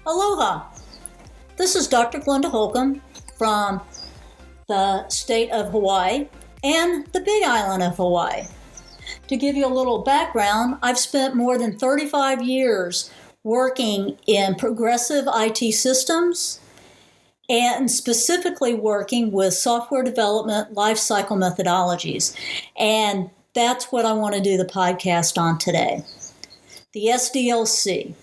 Aloha! This is Dr. Glenda Holcomb from the state of Hawaii and the Big Island of Hawaii. To give you a little background, I've spent more than 35 years working in progressive IT systems and specifically working with software development lifecycle methodologies. And that's what I want to do the podcast on today. The SDLC.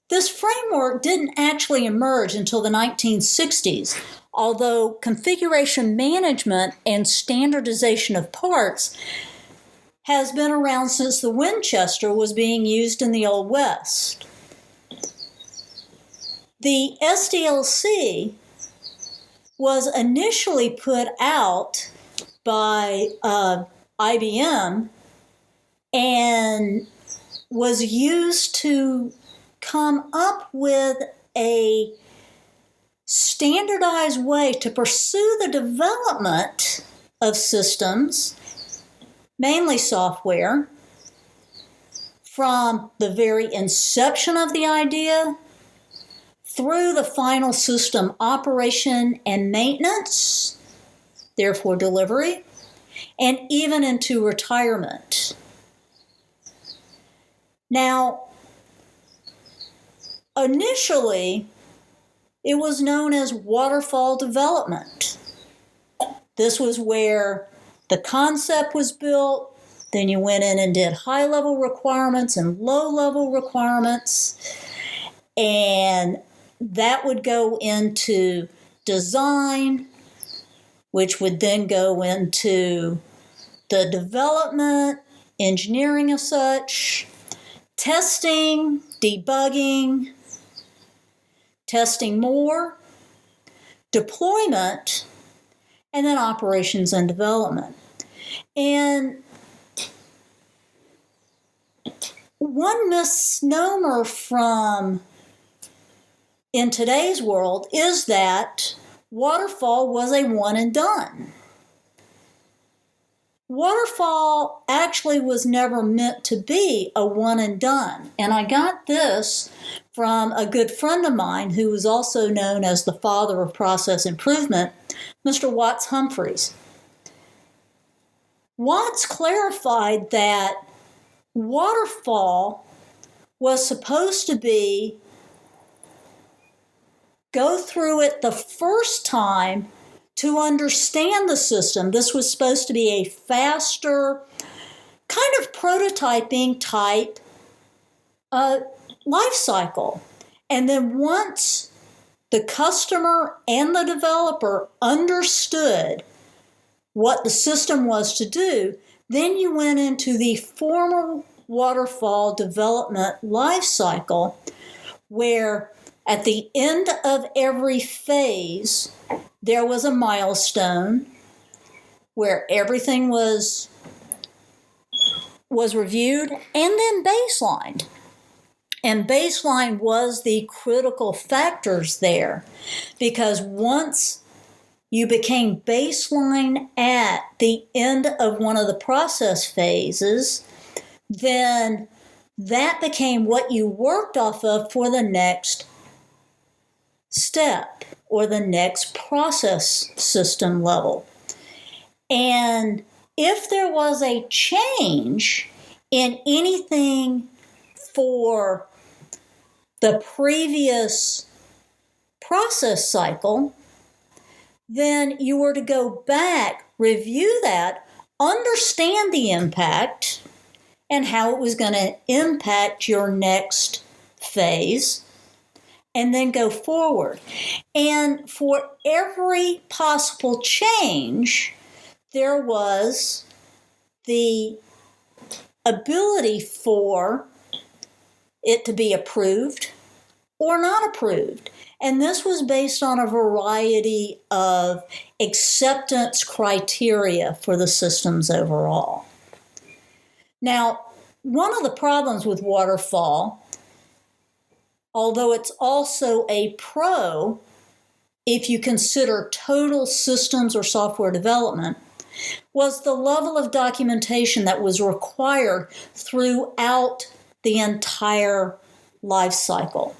This framework didn't actually emerge until the 1960s, although configuration management and standardization of parts has been around since the Winchester was being used in the Old West. The SDLC was initially put out by IBM and was used to come up with a standardized way to pursue the development of systems, mainly software, from the very inception of the idea through the final system operation and maintenance, therefore delivery, and even into retirement. Now, initially, it was known as waterfall development. This was where the concept was built, then you went in and did high-level requirements and low-level requirements, and that would go into design, which would then go into the development, engineering of such, testing, debugging, testing more, deployment, and then operations and development. And one misnomer in today's world is that waterfall was a one and done. Waterfall actually was never meant to be a one and done. And I got this from a good friend of mine who was also known as the father of process improvement, Mr. Watts Humphreys. Watts clarified that waterfall was supposed to be go through it the first time to understand the system. This was supposed to be a faster, kind of prototyping type life cycle. And then once the customer and the developer understood what the system was to do, then you went into the formal waterfall development life cycle, where at the end of every phase, there was a milestone where everything was reviewed and then baselined. And baseline was the critical factors there, because once you became baseline at the end of one of the process phases, then that became what you worked off of for the next step or the next process system level. And if there was a change in anything for the previous process cycle, then you were to go back, review that, understand the impact and how it was going to impact your next phase, and then go forward. And for every possible change, there was the ability for it to be approved or not approved. And this was based on a variety of acceptance criteria for the systems overall. Now, one of the problems with waterfall, although it's also a pro if you consider total systems or software development, was the level of documentation that was required throughout the entire life cycle.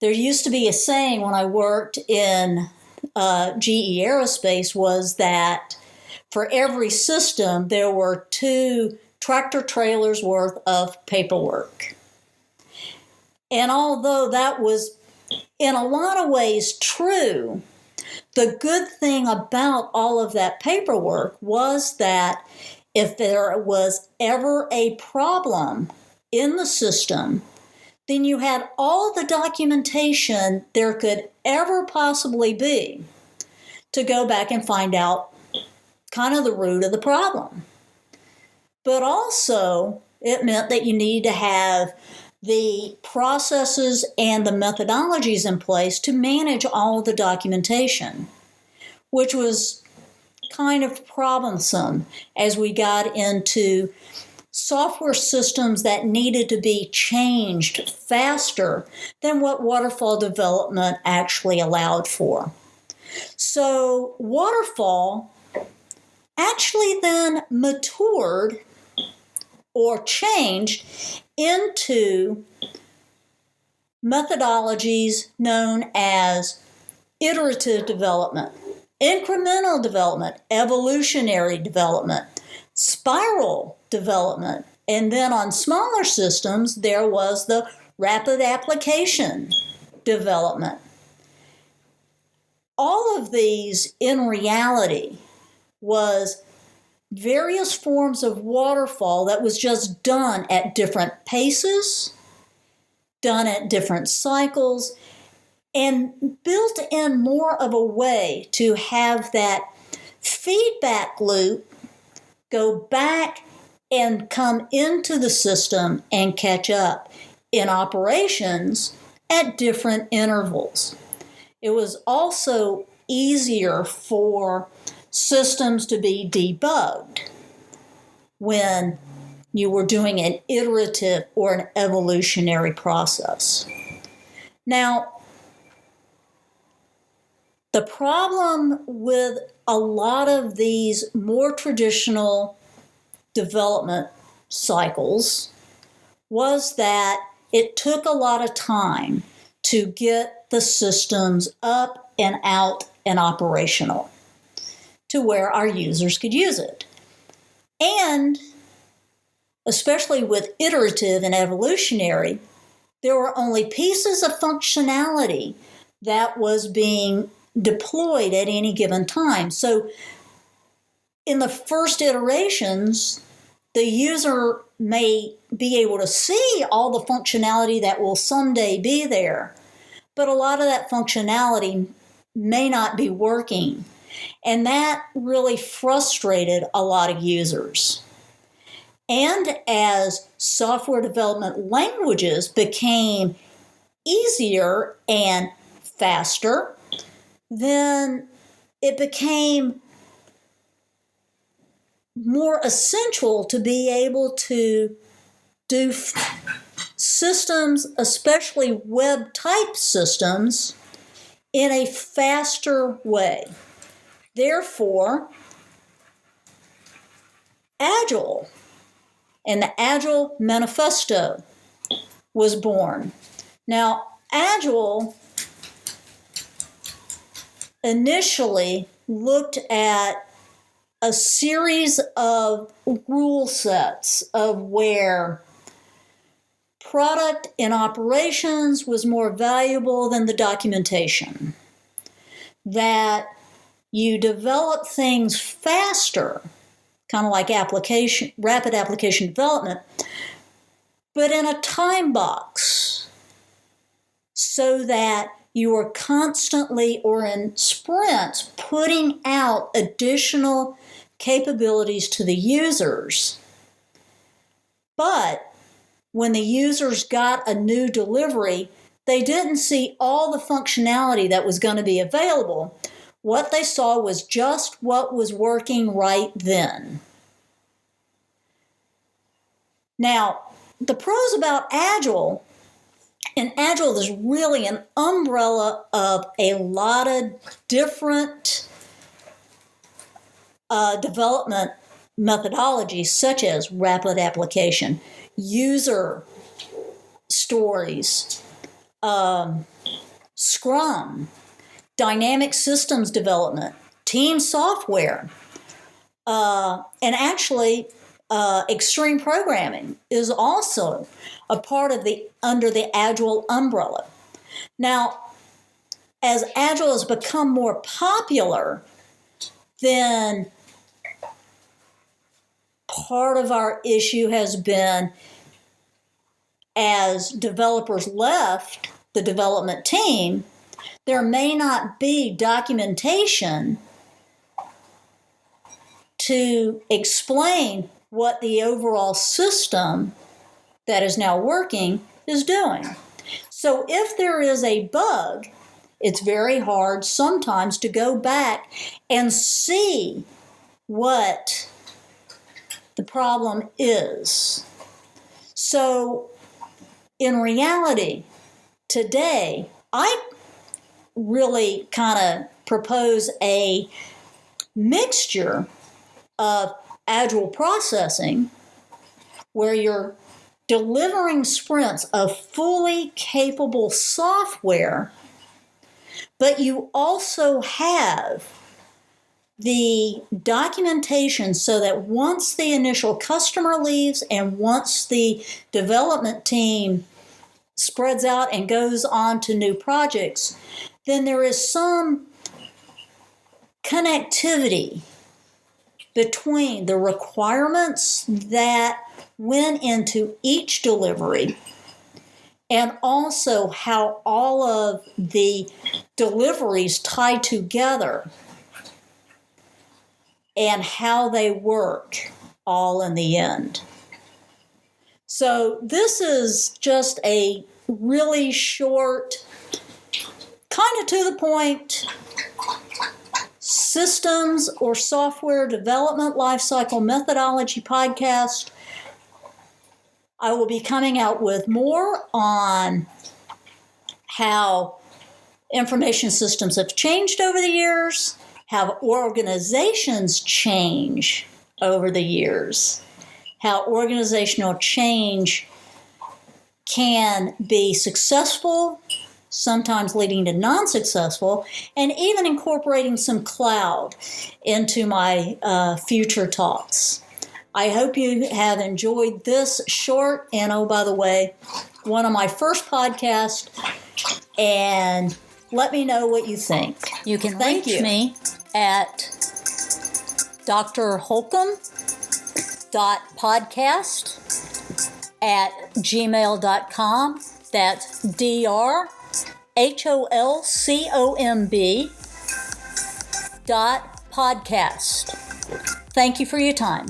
There used to be a saying when I worked in GE Aerospace was that for every system, there were 2 tractor trailers worth of paperwork. And although that was in a lot of ways true, the good thing about all of that paperwork was that if there was ever a problem in the system, then you had all the documentation there could ever possibly be to go back and find out kind of the root of the problem. But also, it meant that you need to have the processes and the methodologies in place to manage all of the documentation, which was kind of problemsome as we got into software systems that needed to be changed faster than what waterfall development actually allowed for. So waterfall actually then matured or changed into methodologies known as iterative development, incremental development, evolutionary development, spiral development, and then on smaller systems, there was the rapid application development. All of these, in reality, was various forms of waterfall that was just done at different paces, done at different cycles, and built in more of a way to have that feedback loop go back and come into the system and catch up in operations at different intervals. It was also easier for systems to be debugged when you were doing an iterative or an evolutionary process. Now, the problem with a lot of these more traditional development cycles was that it took a lot of time to get the systems up and out and operational to where our users could use it. And especially with iterative and evolutionary, there were only pieces of functionality that was being deployed at any given time. So in the first iterations, the user may be able to see all the functionality that will someday be there, but a lot of that functionality may not be working. And that really frustrated a lot of users. And as software development languages became easier and faster, then it became more essential to be able to do systems, especially web-type systems, in a faster way. Therefore, Agile and the Agile Manifesto was born. Now, Agile initially looked at a series of rule sets of where product in operations was more valuable than the documentation, that you develop things faster, kind of like rapid application development, but in a time box so that you are constantly or in sprints putting out additional capabilities to the users. But when the users got a new delivery, they didn't see all the functionality that was going to be available. What they saw was just what was working right then. Now, the pros about Agile, in Agile, there's really an umbrella of a lot of different development methodologies, such as rapid application, user stories, Scrum, dynamic systems development, team software, and actually extreme programming is also a part of under the Agile umbrella. Now, as Agile has become more popular, then part of our issue has been, as developers left the development team, there may not be documentation to explain what the overall system that is now working is doing. So if there is a bug, it's very hard sometimes to go back and see what the problem is. So in reality, today, I really kind of propose a mixture of agile processing where you're delivering sprints of fully capable software, but you also have the documentation so that once the initial customer leaves and once the development team spreads out and goes on to new projects, then there is some connectivity between the requirements that went into each delivery and also how all of the deliveries tie together and how they work all in the end. So this is just a really short, kind of to the point, systems or software development lifecycle methodology podcast. I will be coming out with more on how information systems have changed over the years, how organizations change over the years, how organizational change can be successful, sometimes leading to non-successful, and even incorporating some cloud into my future talks. I hope you have enjoyed this short, and oh, by the way, one of my first podcasts, and let me know what you think. You can reach me at drholcomb.podcast@gmail.com. That's drholcomb.podcast. Thank you for your time.